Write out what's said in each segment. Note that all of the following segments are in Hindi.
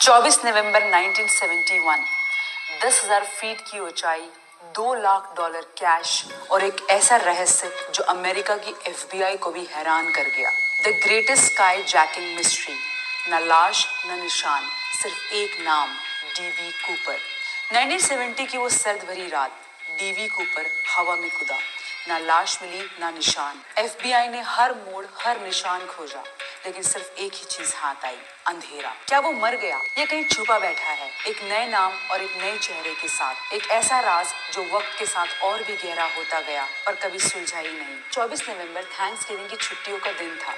24 नवंबर 1971, 10,000 फीट की ऊंचाई, $2 लाख कैश और एक ऐसा रहस्य जो अमेरिका की FBI को भी हैरान कर गया। The greatest sky jacking mystery. न लाश न निशान, सिर्फ एक नाम, डीवी कूपर। 1970 की वो सर्द भरी रात, डीवी कूपर हवा में कूदा। ना लाश मिली ना निशान। FBI ने हर मोड़ हर निशान खोजा, लेकिन सिर्फ एक ही चीज हाथ आई, अंधेरा। क्या वो मर गया? ये कहीं छुपा बैठा है, एक नए नाम और एक नए चेहरे के साथ, एक ऐसा राज जो वक्त के साथ और भी गहरा होता गया पर कभी सुलझा ही नहीं। 24 नवंबर थैंक्सगिविंग की छुट्टियों का दिन था।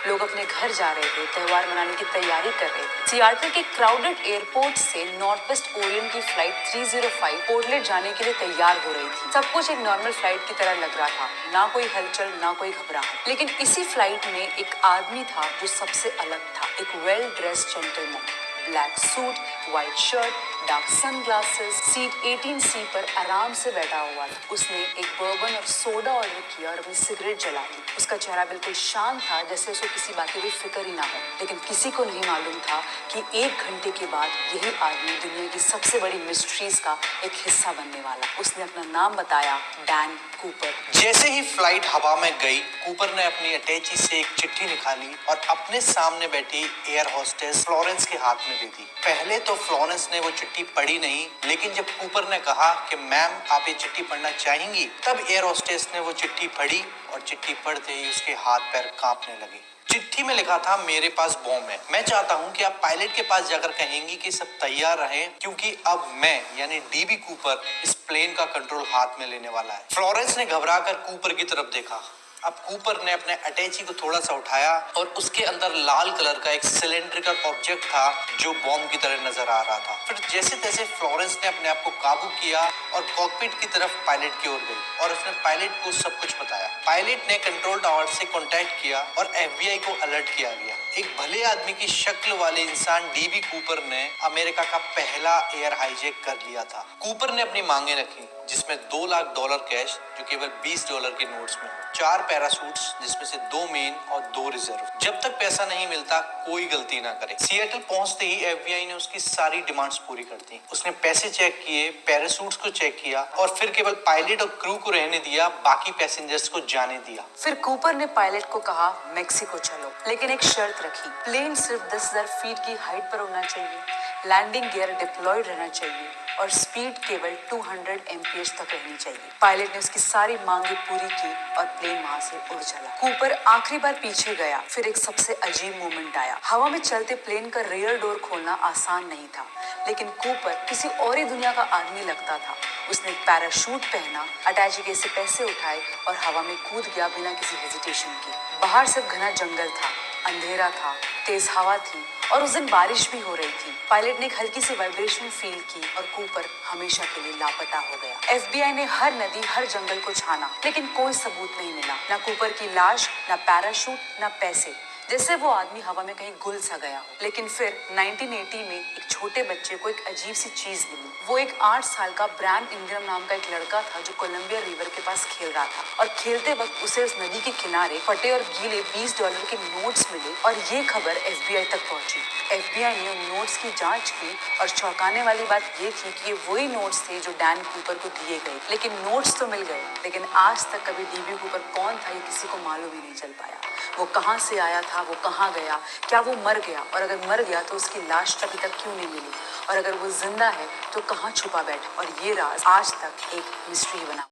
लोग अपने घर जा रहे थे, त्योहार मनाने की तैयारी कर रहे थे। सियाटल के क्राउडेड एयरपोर्ट से नॉर्थ वेस्ट ओरियन की फ्लाइट 305 पोर्टलैंड जाने के लिए तैयार हो रही थी। सब कुछ एक नॉर्मल फ्लाइट की तरह लग रहा था, ना कोई हलचल ना कोई घबराहट। लेकिन इसी फ्लाइट में एक आदमी था जो सबसे अलग था, एक well dressed gentleman, black suit, white shirt, dark sunglasses, seat 18C पर आराम से बैठा हुआ था। उसने एक बर्बन और सोडा ऑर्डर किया और अपनी सिगरेट जला ली। उसका चेहरा बिल्कुल शांत था, जैसे उसको किसी बात की कोई फिक्र ही ना हो। लेकिन किसी को नहीं मालूम था कि 1 घंटे के बाद यही आदमी दुनिया की सबसे बड़ी मिस्ट्रीज का एक हिस्सा बनने वाला। उसने अपना नाम बताया, डैन कूपर। जैसे ही फ्लाइट हवा में गई, कूपर ने अपनी अटैची से एक चिट्ठी निकाली और अपने सामने बैठी एयर होस्टेस फ्लोरेंस के हाथ में दे दी। पहले तो फ्लोरेंस ने वो चिट्ठी पढ़ी नहीं, लेकिन जब कूपर ने कहा कि मैम आप ये चिट्ठी पढ़ना चाहेंगी, तब एयर होस्टेस ने वो चिट्ठी पढ़ी और चिट्ठी पढ़ते ही उसके हाथ पैर कांपने लगे। चिट्ठी में लिखा था, मेरे पास बॉम्ब है। मैं चाहता हूं कि आप पायलट के पास जाकर कहेंगी कि सब तैयार रहें, क्योंकि अब मैं यानी डीबी कूपर इस प्लेन का कंट्रोल हाथ में लेने वाला है। फ्लोरेंस ने घबराकर कूपर की तरफ देखा। अब कूपर ने अपने अटैची को थोड़ा सा उठाया और उसके अंदर लाल कलर का एक सिलेंड्रिकल ऑब्जेक्ट था जो बॉम्ब की तरह नजर आ रहा था। फिर जैसे तैसे फ्लोरेंस ने अपने आप को काबू किया और कॉकपिट की तरफ पायलट की ओर गई और उसने पायलट को सब कुछ बताया। पायलट ने कंट्रोल टावर से कांटेक्ट किया और FBI को अलर्ट किया गया। एक भले आदमी की शक्ल वाले इंसान डीबी कूपर ने अमेरिका का पहला एयर हाईजैक कर लिया था। कूपर ने अपनी मांगे रखी, जिसमें $2 लाख कैश जो केवल $20 के नोट्स में, 4 पैरासूट्स जिसमें से 2 मेन और 2 रिजर्व। जब तक पैसा नहीं मिलता कोई गलती ना करे। सिएटल पहुंचते ही FBI ने उसकी सारी डिमांड्स पूरी कर दी। उसने पैसे चेक किए, पैरासूट्स को चेक किया और फिर केवल पायलट और क्रू को रहने दिया, बाकी पैसेंजर्स को जाने दिया। फिर कूपर ने पायलट को कहा, मेक्सिको चलो, लेकिन एक शर्त रखी, प्लेन सिर्फ 10,000 फीट की हाइट पर उड़ना चाहिए, लैंडिंग गियर डिप्लॉयड रहना चाहिए और स्पीड केवल 200 MPH तक रहनी चाहिए। पायलट ने उसकी सारी मांगे पूरी की और प्लेन वहां से उड़ चला। कूपर आखिरी बार पीछे गया। फिर एक सबसे अजीब मोमेंट आया। हवा में चलते प्लेन का रियर डोर खोलना आसान नहीं था, लेकिन कूपर किसी और ही दुनिया का आदमी लगता था। उसने एक पैराशूट पहना, अटैची केस से पैसे उठाए और हवा में कूद गया बिना किसी हेजिटेशन के। बाहर सिर्फ घना जंगल था, अंधेरा था, तेज हवा थी और उस दिन बारिश भी हो रही थी। पायलट ने एक हल्की सी वाइब्रेशन फील की और कूपर हमेशा के लिए लापता हो गया। FBI ने हर नदी हर जंगल को छाना, लेकिन कोई सबूत नहीं मिला, ना कूपर की लाश, ना पैराशूट, ना पैसे, जैसे वो आदमी हवा में कहीं गुल सा गया हो। लेकिन फिर 1980 में एक छोटे बच्चे को एक अजीब सी चीज मिली। वो एक 8 साल का ब्रैंड इंग्रम नाम का एक लड़का था जो कोलंबिया रिवर के पास खेल रहा था और खेलते वक्त उसे उस नदी के किनारे फटे और गीले $20 के नोट्स मिले और ये खबर FBI तक पहुंची। FBI ने उन नोट्स की जांच की और चौंकाने वाली बात ये थी कि ये वही नोट्स थे जो डैन कूपर को दिए गए। लेकिन नोट्स तो मिल गए, लेकिन आज तक कभी डीबी कूपर कौन था ये किसी को मालूम ही नहीं चल पाया। वो कहाँ से आया था, वो कहाँ गया, क्या वो मर गया, और अगर मर गया तो उसकी लाश अभी तक क्यों नहीं मिली, और अगर वो जिंदा है तो कहाँ छुपा बैठा, और ये राज आज तक एक मिस्ट्री बना।